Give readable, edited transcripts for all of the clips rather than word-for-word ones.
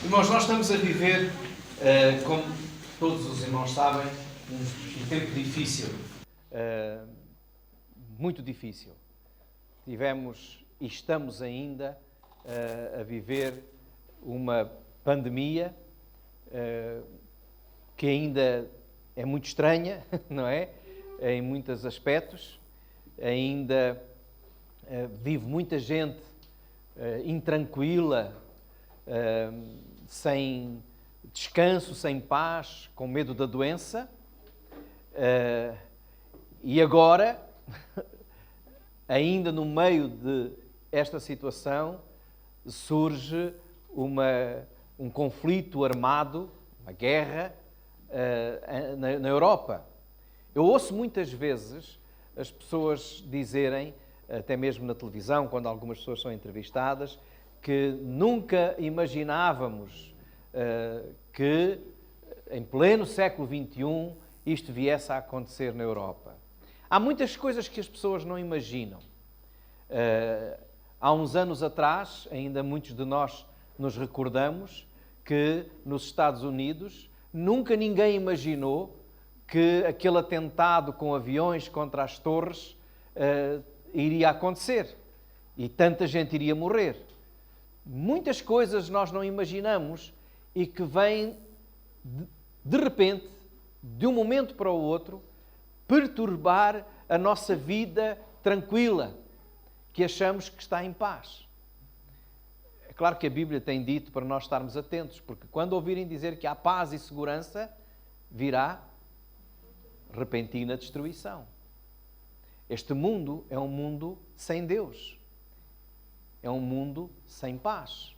Irmãos, nós estamos a viver, como todos os irmãos sabem, um tempo difícil. Muito difícil. Tivemos e estamos ainda a viver uma pandemia que ainda é muito estranha, não é? Em muitos aspectos. Ainda vive muita gente intranquila, sem descanso, sem paz, com medo da doença. E agora, ainda no meio de esta situação, surge um conflito armado, uma guerra na Europa. Eu ouço muitas vezes as pessoas dizerem, até mesmo na televisão, quando algumas pessoas são entrevistadas, que nunca imaginávamos que, em pleno século XXI, isto viesse a acontecer na Europa. Há muitas coisas que as pessoas não imaginam. Há uns anos atrás, ainda muitos de nós nos recordamos, que nos Estados Unidos nunca ninguém imaginou que aquele atentado com aviões contra as torres iria acontecer e tanta gente iria morrer. Muitas coisas nós não imaginamos e que vêm, de repente, de um momento para o outro, perturbar a nossa vida tranquila, que achamos que está em paz. É claro que a Bíblia tem dito para nós estarmos atentos, porque quando ouvirem dizer que há paz e segurança, virá repentina destruição. Este mundo é um mundo sem Deus. É um mundo sem paz.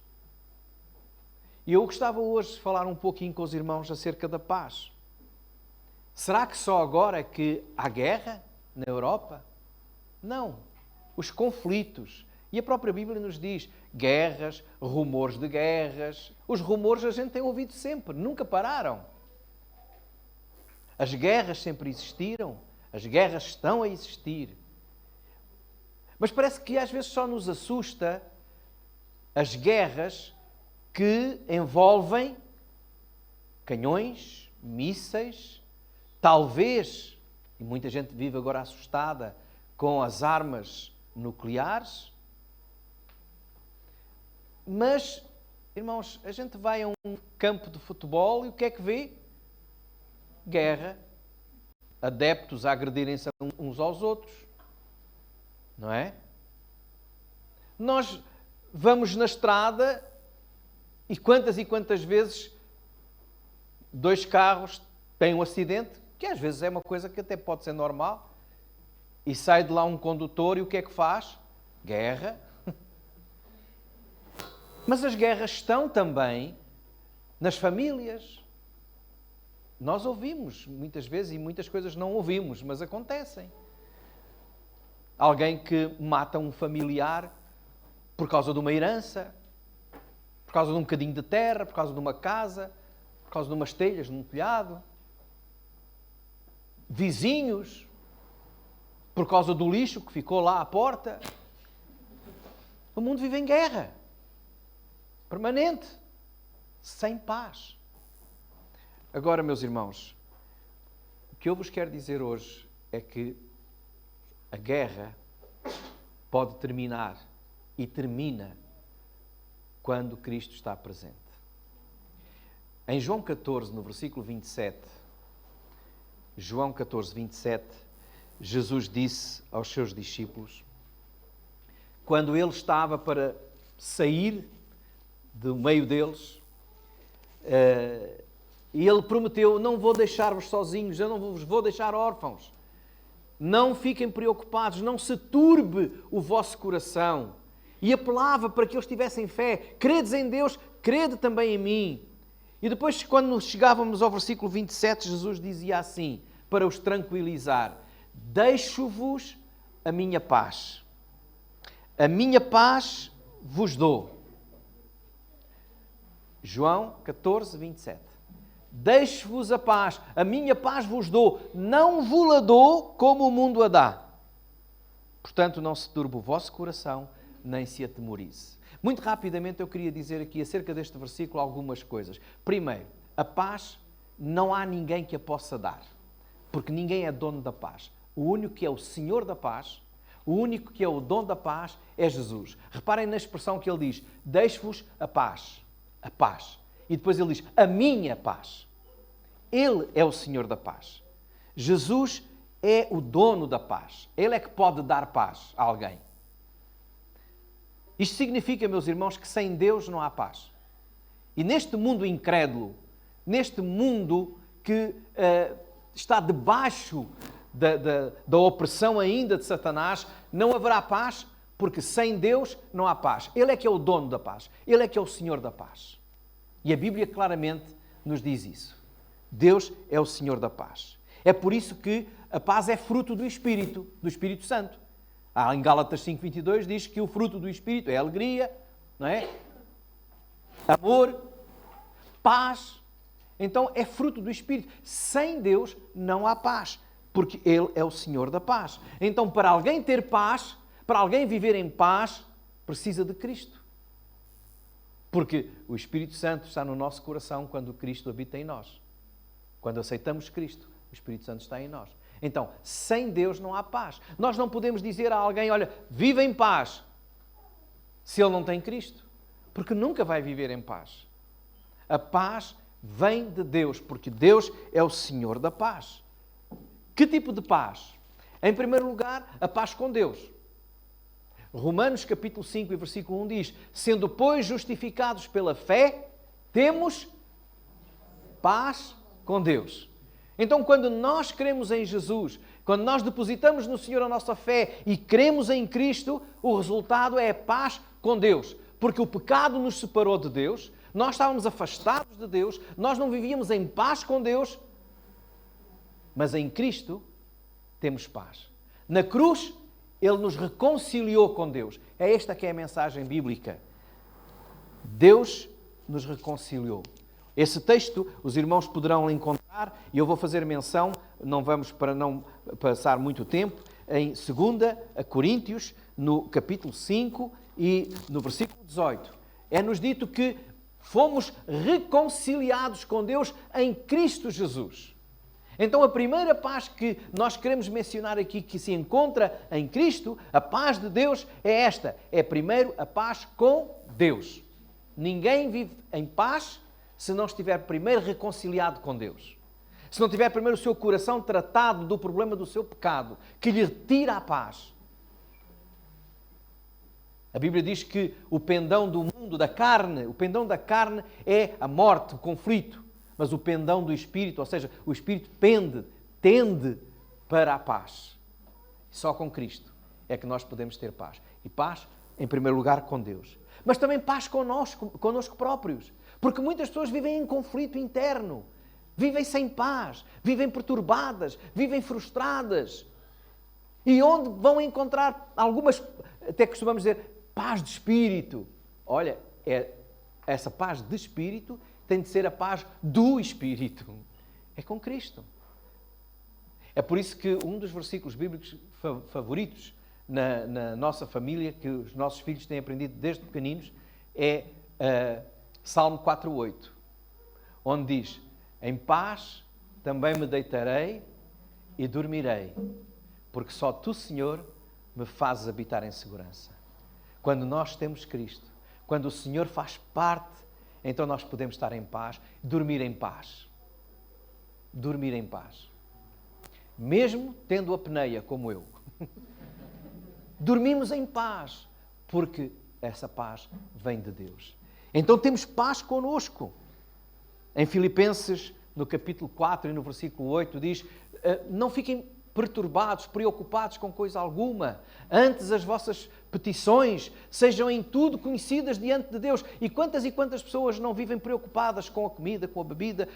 E eu gostava hoje de falar um pouquinho com os irmãos acerca da paz. Será que só agora é que há guerra na Europa? Não. Os conflitos. E a própria Bíblia nos diz guerras, rumores de guerras. Os rumores a gente tem ouvido sempre, nunca pararam. As guerras sempre existiram. As guerras estão a existir. Mas parece que às vezes só nos assusta as guerras que envolvem canhões, mísseis, talvez, e muita gente vive agora assustada com as armas nucleares. Mas, irmãos, a gente vai a um campo de futebol e o que é que vê? Guerra, adeptos a agredirem-se uns aos outros, não é? Nós vamos na estrada e quantas vezes dois carros têm um acidente, que às vezes é uma coisa que até pode ser normal, e sai de lá um condutor e o que é que faz? Guerra. Mas as guerras estão também nas famílias. Nós ouvimos muitas vezes e muitas coisas não ouvimos, mas acontecem. Alguém que mata um familiar por causa de uma herança, por causa de um bocadinho de terra, por causa de uma casa, por causa de umas telhas num telhado. Vizinhos, por causa do lixo que ficou lá à porta. O mundo vive em guerra. Permanente. Sem paz. Agora, meus irmãos, o que eu vos quero dizer hoje é que a guerra pode terminar e termina quando Cristo está presente. Em João 14, no versículo 27, João 14, 27, Jesus disse aos seus discípulos, quando ele estava para sair do meio deles, e ele prometeu, não vou deixar-vos sozinhos, eu não vos vou deixar órfãos. Não fiquem preocupados, não se turbe o vosso coração. E apelava para que eles tivessem fé. Credes em Deus, crede também em mim. E depois, quando chegávamos ao versículo 27, Jesus dizia assim, para os tranquilizar, deixo-vos a minha paz. A minha paz vos dou. João 14, 27. Deixo-vos a minha paz vos dou, não vos-la dou como o mundo a dá. Portanto, não se turbe o vosso coração, nem se atemorize. Muito rapidamente eu queria dizer aqui acerca deste versículo algumas coisas. Primeiro, a paz não há ninguém que a possa dar, porque ninguém é dono da paz. O único que é o Senhor da paz, o único que é o dono da paz é Jesus. Reparem na expressão que ele diz, deixo-vos a paz, a paz. E depois ele diz, a minha paz. Ele é o Senhor da paz. Jesus é o dono da paz. Ele é que pode dar paz a alguém. Isto significa, meus irmãos, que sem Deus não há paz. E neste mundo incrédulo, neste mundo que está debaixo da opressão ainda de Satanás, não haverá paz, porque sem Deus não há paz. Ele é que é o dono da paz. Ele é que é o Senhor da paz. E a Bíblia claramente nos diz isso. Deus é o Senhor da paz. É por isso que a paz é fruto do Espírito Santo. Em Gálatas 5:22 diz que o fruto do Espírito é alegria, não é? Amor, paz. Então é fruto do Espírito. Sem Deus não há paz, porque Ele é o Senhor da paz. Então, para alguém ter paz, para alguém viver em paz, precisa de Cristo. Porque o Espírito Santo está no nosso coração quando Cristo habita em nós. Quando aceitamos Cristo, o Espírito Santo está em nós. Então, sem Deus não há paz. Nós não podemos dizer a alguém, olha, vive em paz, se ele não tem Cristo. Porque nunca vai viver em paz. A paz vem de Deus, porque Deus é o Senhor da paz. Que tipo de paz? Em primeiro lugar, a paz com Deus. Romanos capítulo 5 e versículo 1 diz, sendo, pois, justificados pela fé, temos paz com Deus. Então, quando nós cremos em Jesus, quando nós depositamos no Senhor a nossa fé e cremos em Cristo, o resultado é a paz com Deus. Porque o pecado nos separou de Deus, nós estávamos afastados de Deus, nós não vivíamos em paz com Deus, mas em Cristo temos paz. Na cruz, Ele nos reconciliou com Deus. É esta que é a mensagem bíblica. Deus nos reconciliou. Esse texto os irmãos poderão encontrar, e eu vou fazer menção, não vamos para não passar muito tempo, em 2 Coríntios, no capítulo 5 e no versículo 18. É-nos dito que fomos reconciliados com Deus em Cristo Jesus. Então a primeira paz que nós queremos mencionar aqui, que se encontra em Cristo, a paz de Deus, é esta. É primeiro a paz com Deus. Ninguém vive em paz se não estiver primeiro reconciliado com Deus. Se não tiver primeiro o seu coração tratado do problema do seu pecado, que lhe retira a paz. A Bíblia diz que o pendão do mundo, da carne, o pendão da carne é a morte, o conflito. Mas o pendão do Espírito, ou seja, o Espírito tende para a paz. Só com Cristo é que nós podemos ter paz. E paz, em primeiro lugar, com Deus. Mas também paz connosco próprios. Porque muitas pessoas vivem em conflito interno. Vivem sem paz. Vivem perturbadas. Vivem frustradas. E onde vão encontrar algumas, até costumamos dizer, paz de espírito. Olha, essa paz de espírito tem de ser a paz do Espírito. É com Cristo. É por isso que um dos versículos bíblicos favoritos na nossa família, que os nossos filhos têm aprendido desde pequeninos, é Salmo 4:8, onde diz, em paz também me deitarei e dormirei, porque só Tu, Senhor, me fazes habitar em segurança. Quando nós temos Cristo, quando o Senhor faz parte, então nós podemos estar em paz, dormir em paz. Dormir em paz. Mesmo tendo apneia, como eu. Dormimos em paz, porque essa paz vem de Deus. Então temos paz connosco. Em Filipenses, no capítulo 4 e no versículo 8, diz, não fiquem perturbados, preocupados com coisa alguma. Antes as vossas petições sejam em tudo conhecidas diante de Deus. E quantas pessoas não vivem preocupadas com a comida, com a bebida,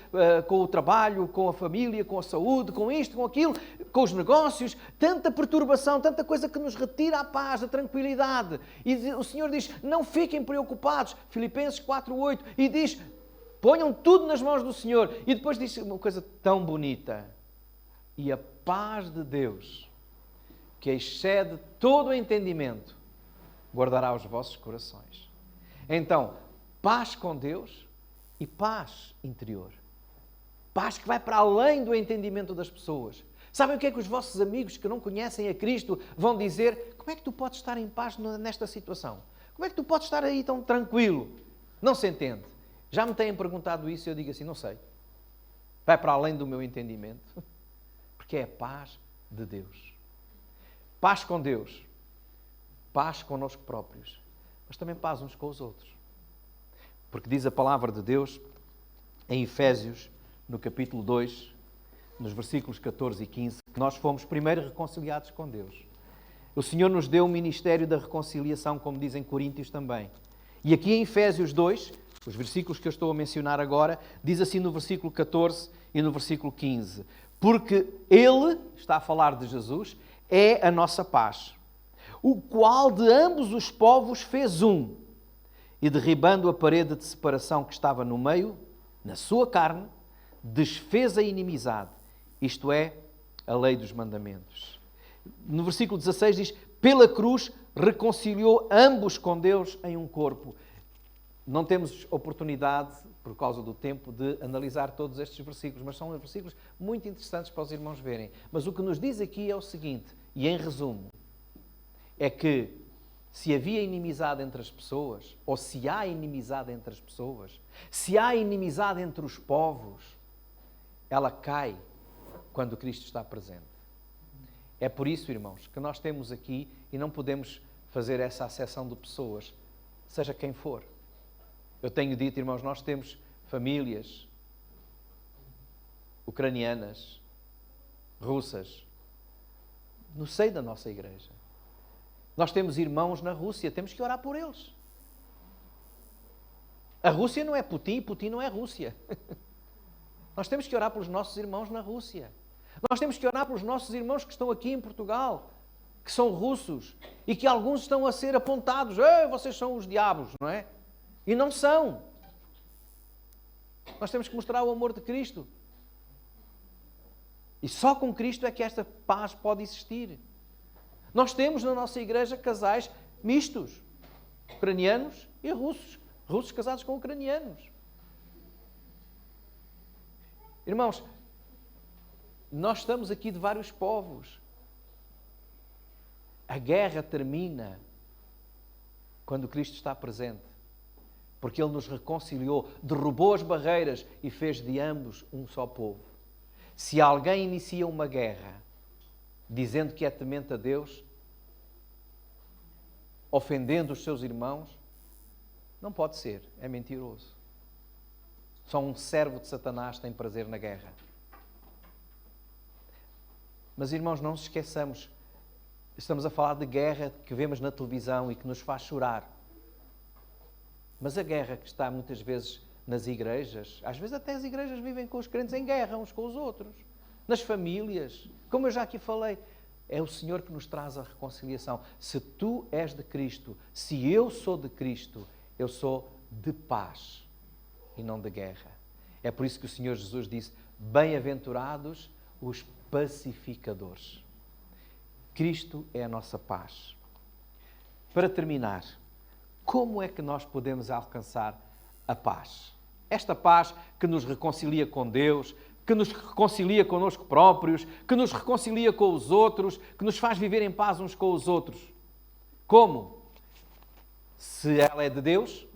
com o trabalho, com a família, com a saúde, com isto, com aquilo, com os negócios. Tanta perturbação, tanta coisa que nos retira a paz, a tranquilidade. E o Senhor diz, não fiquem preocupados. Filipenses 4:8. E diz, ponham tudo nas mãos do Senhor. E depois diz uma coisa tão bonita. E a paz de Deus, que excede todo o entendimento, guardará os vossos corações. Então, paz com Deus e paz interior. Paz que vai para além do entendimento das pessoas. Sabem o que é que os vossos amigos que não conhecem a Cristo vão dizer? Como é que tu podes estar em paz nesta situação? Como é que tu podes estar aí tão tranquilo? Não se entende. Já me têm perguntado isso e eu digo assim, não sei. Vai para além do meu entendimento. Porque é a paz de Deus. Paz com Deus. Paz connosco próprios. Mas também paz uns com os outros. Porque diz a palavra de Deus em Efésios, no capítulo 2, nos versículos 14 e 15, que nós fomos primeiro reconciliados com Deus. O Senhor nos deu o ministério da reconciliação, como diz em Coríntios também. E aqui em Efésios 2, os versículos que eu estou a mencionar agora, diz assim no versículo 14 e no versículo 15. Porque Ele, está a falar de Jesus, é a nossa paz, o qual de ambos os povos fez um, e derribando a parede de separação que estava no meio, na sua carne, desfez a inimizade, isto é, a lei dos mandamentos. No versículo 16 diz, pela cruz reconciliou ambos com Deus em um corpo. Não temos oportunidade, por causa do tempo, de analisar todos estes versículos, mas são versículos muito interessantes para os irmãos verem. Mas o que nos diz aqui é o seguinte, e em resumo, é que se havia inimizade entre as pessoas, ou se há inimizade entre as pessoas, se há inimizade entre os povos, ela cai quando Cristo está presente. É por isso, irmãos, que nós temos aqui e não podemos fazer essa acessão de pessoas, seja quem for. Eu tenho dito, irmãos, nós temos famílias ucranianas, russas, no seio da nossa igreja. Nós temos irmãos na Rússia, temos que orar por eles. A Rússia não é Putin, Putin não é Rússia. Nós temos que orar pelos nossos irmãos na Rússia. Nós temos que orar pelos nossos irmãos que estão aqui em Portugal, que são russos, e que alguns estão a ser apontados. Vocês são os diabos, não é? E não são. Nós temos que mostrar o amor de Cristo. E só com Cristo é que esta paz pode existir. Nós temos na nossa igreja casais mistos, ucranianos e russos. Russos casados com ucranianos. Irmãos, nós estamos aqui de vários povos. A guerra termina quando Cristo está presente. Porque Ele nos reconciliou, derrubou as barreiras e fez de ambos um só povo. Se alguém inicia uma guerra dizendo que é temente a Deus, ofendendo os seus irmãos, não pode ser, é mentiroso. Só um servo de Satanás tem prazer na guerra. Mas, irmãos, não nos esqueçamos, estamos a falar de guerra que vemos na televisão e que nos faz chorar. Mas a guerra que está muitas vezes nas igrejas, às vezes até as igrejas vivem com os crentes em guerra uns com os outros, nas famílias, como eu já aqui falei, é o Senhor que nos traz a reconciliação. Se tu és de Cristo, se eu sou de Cristo, eu sou de paz e não de guerra. É por isso que o Senhor Jesus disse, bem-aventurados os pacificadores. Cristo é a nossa paz. Para terminar, como é que nós podemos alcançar a paz? Esta paz que nos reconcilia com Deus, que nos reconcilia connosco próprios, que nos reconcilia com os outros, que nos faz viver em paz uns com os outros. Como? Se ela é de Deus,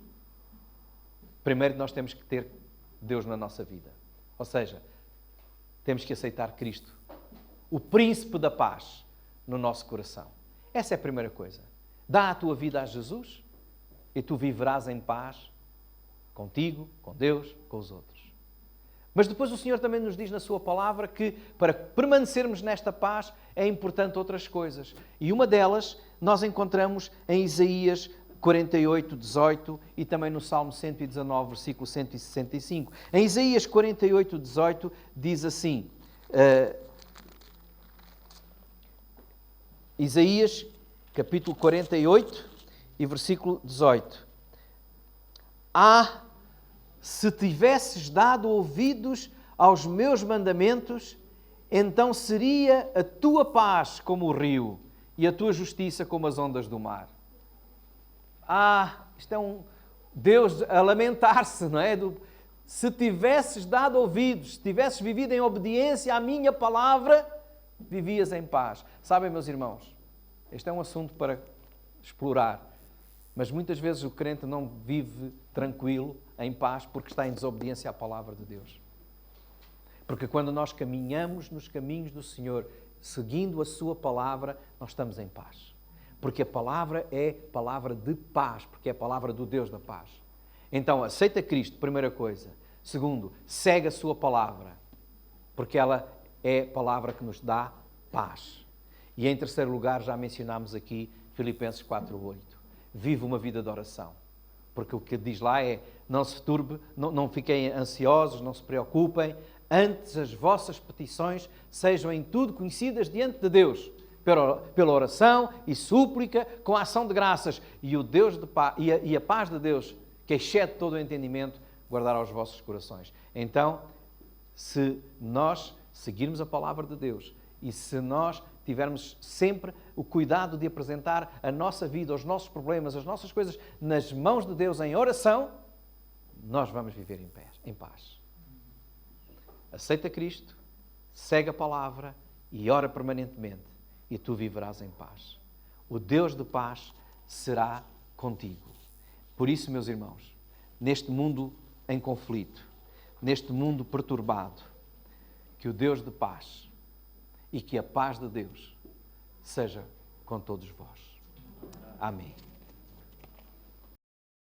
primeiro nós temos que ter Deus na nossa vida. Ou seja, temos que aceitar Cristo, o príncipe da paz, no nosso coração. Essa é a primeira coisa. Dá a tua vida a Jesus e tu viverás em paz contigo, com Deus, com os outros. Mas depois o Senhor também nos diz na sua palavra que para permanecermos nesta paz é importante outras coisas. E uma delas nós encontramos em Isaías 48, 18 e também no Salmo 119, versículo 165. Em Isaías 48, 18 diz assim, Isaías capítulo 48 e versículo 18. Se tivesses dado ouvidos aos meus mandamentos, então seria a tua paz como o rio e a tua justiça como as ondas do mar. Isto é um Deus a lamentar-se, não é? Se tivesses dado ouvidos, se tivesses vivido em obediência à minha palavra, vivias em paz. Sabem, meus irmãos, este é um assunto para explorar, mas muitas vezes o crente não vive tranquilo, em paz, porque está em desobediência à palavra de Deus. Porque quando nós caminhamos nos caminhos do Senhor, seguindo a sua palavra, nós estamos em paz. Porque a palavra é palavra de paz, porque é a palavra do Deus da paz. Então, aceita Cristo, primeira coisa. Segundo, segue a sua palavra, porque ela é a palavra que nos dá paz. E em terceiro lugar, já mencionámos aqui Filipenses 4:8. Vive uma vida de oração. Porque o que diz lá é, não se turbe, não fiquem ansiosos, não se preocupem, antes as vossas petições sejam em tudo conhecidas diante de Deus, pela oração e súplica, com a ação de graças, e o Deus de paz, e a paz de Deus, que excede todo o entendimento, guardará os vossos corações. Então, se nós seguirmos a palavra de Deus e se nós tivermos sempre o cuidado de apresentar a nossa vida, os nossos problemas, as nossas coisas nas mãos de Deus em oração, nós vamos viver em paz. Aceita Cristo, segue a palavra e ora permanentemente e tu viverás em paz. O Deus de paz será contigo. Por isso, meus irmãos, neste mundo em conflito, neste mundo perturbado, que o Deus de paz e que a paz de Deus seja com todos vós. Amém.